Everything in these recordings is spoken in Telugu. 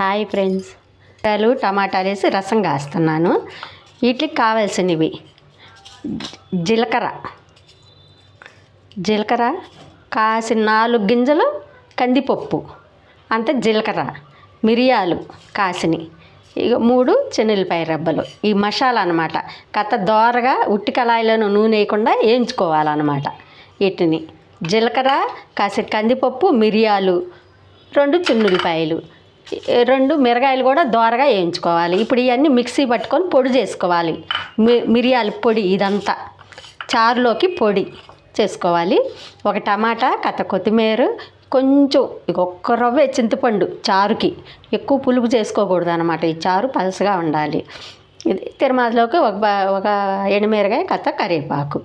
హాయ్ ఫ్రెండ్స్, టమాటాలు వేసి రసం కాస్తున్నాను. వీటికి కావాల్సినవి జీలకర్ర కాసిన 4 గింజలు కందిపప్పు, అంత జీలకర్ర, మిరియాలు కాసినవి, ఇక 3 చెన్నులపాయ రబ్బలు. ఈ మసాలా అనమాట. దోరగా ఉట్టి కళాయిలోనూ నూనె వేయకుండా వేయించుకోవాలన్నమాట. వీటిని జీలకర్ర, కాసిన కందిపప్పు, మిరియాలు, 2 చెన్నులపాయలు, 2 మిరగాయలు కూడా దోరగా వేయించుకోవాలి. ఇప్పుడు ఇవన్నీ మిక్సీ పట్టుకొని పొడి చేసుకోవాలి. మిరియాల పొడి ఇదంతా చారులోకి పొడి చేసుకోవాలి. ఒక టమాటా, కొత్తిమీర, కొంచెం ఒక్క రవ్వే చింతపండు చారుకి. ఎక్కువ పులుపు చేసుకోకూడదు అనమాట. ఈ చారు పలసగా ఉండాలి. ఇది తిరుమలలోకి ఒక ఎండుమిరగాయ, కరివేపాకు.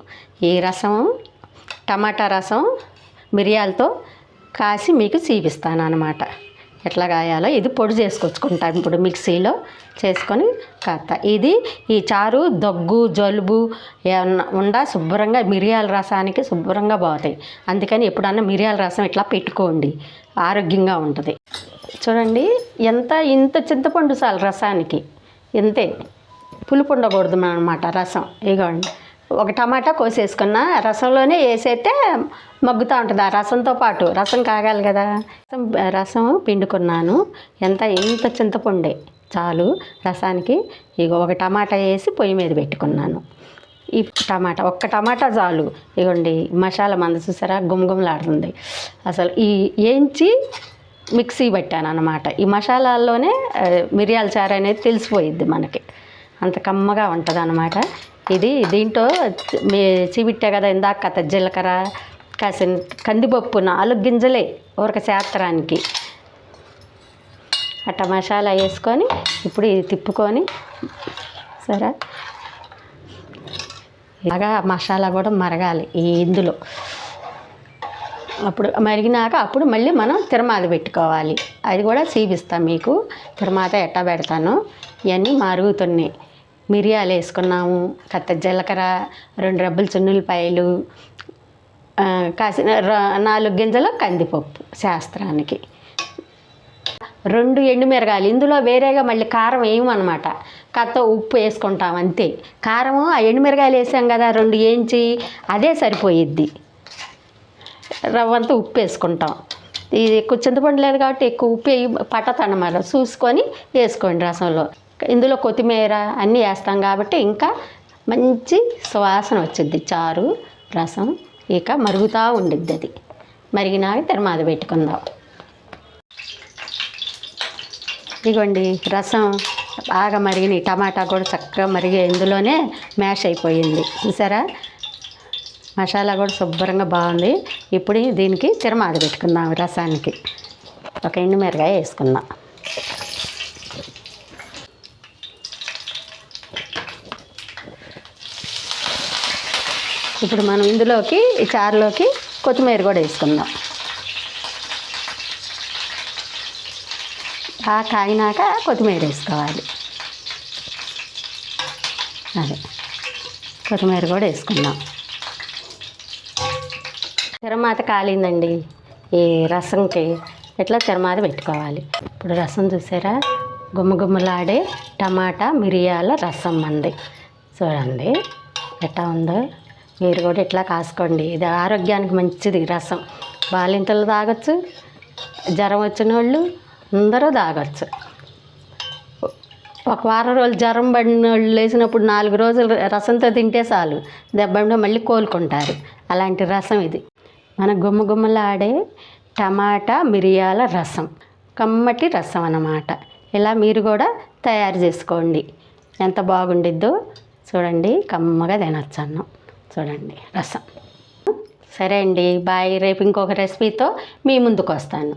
ఈ రసం టమాటా రసం మిరియాలతో కాసి మీకు చూపిస్తాను అనమాట. ఎట్లా కాయాలో ఇది పొడి చేసుకొచ్చుకుంటాను. ఇప్పుడు మిక్సీలో చేసుకొని ఇది ఈ చారు దగ్గు, జలుబు ఏమన్నా శుభ్రంగా మిరియాల రసానికి శుభ్రంగా పోతాయి. అందుకని ఎప్పుడన్నా మిరియాల రసం ఇట్లా పెట్టుకోండి, ఆరోగ్యంగా ఉంటుంది. చూడండి, ఇంత చింతపండు చాలు రసానికి. ఇంతే, పులుపు ఉండకూడదు అన్నమాట రసం. ఇగోండి, ఒక టమాటా కోసేసుకున్న రసంలోనే వేసేస్తే మగ్గుతూ ఉంటుంది. ఆ రసంతో పాటు రసం కాగాలి కదా. రసం పిండుకున్నాను. ఇంత చింతపండే చాలు రసానికి. ఒక టమాటా వేసి పొయ్యి మీద పెట్టుకున్నాను. ఈ ఒక్క టమాటా చాలు. ఇగోండి, మసాలా మంద చూసారా, గుమగుమలాడుతుంది. అసలు వేయించి మిక్సీ పెట్టాను అనమాట. ఈ మసాలాల్లోనే మిరియాల చారు అనేది తెలిసిపోయిద్ది మనకి. అంత కమ్మగా ఉంటుంది అన్నమాట. దీంట్లో చీబిట్టా కదా ఇందాక జీలకర్ర, కాసిన కందిపప్పు 4 గింజలే ఊరక శాస్త్రానికి. అట్లా మసాలా వేసుకొని ఇప్పుడు ఇది తిప్పుకొని సరే బాగా మసాలా కూడా మరగాలి ఇందులో. అప్పుడు మరిగినాక అప్పుడు మళ్ళీ మనం తిరమాత పెట్టుకోవాలి. అది కూడా చూపిస్తాను మీకు. తిరమాత ఎట్టా పెడతాను. ఇవన్నీ మరుగుతున్నాయి. మిరియాలు వేసుకున్నాము, జీలకర్ర, 2 రెబ్బలు చెన్నులపాయలు, కాసిన 4 గింజల కందిపప్పు శాస్త్రానికి, 2 ఎండుమిరగాయలు. ఇందులో వేరేగా మళ్ళీ కారం వేయమన్నమాట. ఉప్పు వేసుకుంటాం అంతే. కారము ఆ ఎండుమిరగాయలు వేసాం కదా 2 వేయించి, అదే సరిపోయిద్ది. రవ్వంతా ఉప్పు వేసుకుంటాం. ఇది ఎక్కువ చింతపండు లేదు కాబట్టి ఎక్కువ ఉప్పు పట్టదన్నమాట. చూసుకొని వేసుకోండి రసంలో. ఇందులో కొత్తిమీర అన్నీ వేస్తాం కాబట్టి ఇంకా మంచి సువాసన వచ్చిద్ది చారు రసం. ఇక మరుగుతూ ఉండిద్ది. అది మరిగినాక తిరమాత పెట్టుకుందాం. ఇదిగోండి, రసం బాగా మరిగినాయి. టమాటా కూడా చక్కగా మరిగి ఇందులోనే మ్యాష్ అయిపోయింది. చూసారా, మసాలా కూడా శుభ్రంగా బాగుంది. ఇప్పుడు దీనికి తిరమాత పెట్టుకుందాం. రసానికి ఒక ఎండుమిరగాయ వేసుకుందాం. ఇప్పుడు మనం ఇందులోకి ఈ చారులోకి కొత్తిమీర కూడా వేసుకుందాం. కాగినాక కొత్తిమీర వేసుకోవాలి. అదే కొత్తిమీర కూడా వేసుకుందాం. తిరమాత కాలిందండి. ఈ రసంకి ఇట్లా తిరమాత పెట్టుకోవాలి. ఇప్పుడు రసం చూసారా, గుమ్మగుమ్మలాడే టమాటా మిరియాల రసం మంది. చూడండి ఎట్లా ఉందో. మీరు కూడా ఇట్లా కాసుకోండి. ఇది ఆరోగ్యానికి మంచిది రసం. బాలింతలు తాగొచ్చు, జ్వరం వచ్చిన వాళ్ళు అందరూ తాగొచ్చు. ఒక వారం రోజులు జ్వరం పడిన వాళ్ళు లేచినప్పుడు 4 రోజులు రసంతో తింటే చాలు, దెబ్బలో మళ్ళీ కోలుకుంటారు. అలాంటి రసం ఇది. మన గుమ్మగుమ్మలాడే టమాటా మిరియాల రసం, కమ్మటి రసం అన్నమాట. ఇలా మీరు కూడా తయారు చేసుకోండి. ఎంత బాగుండిద్దో చూడండి. కమ్మగా తినొచ్చు అన్నం. చూడండి రసం. సరే అండి, బాయ్. రేపు ఇంకొక రెసిపీతో మీ ముందుకు వస్తాను.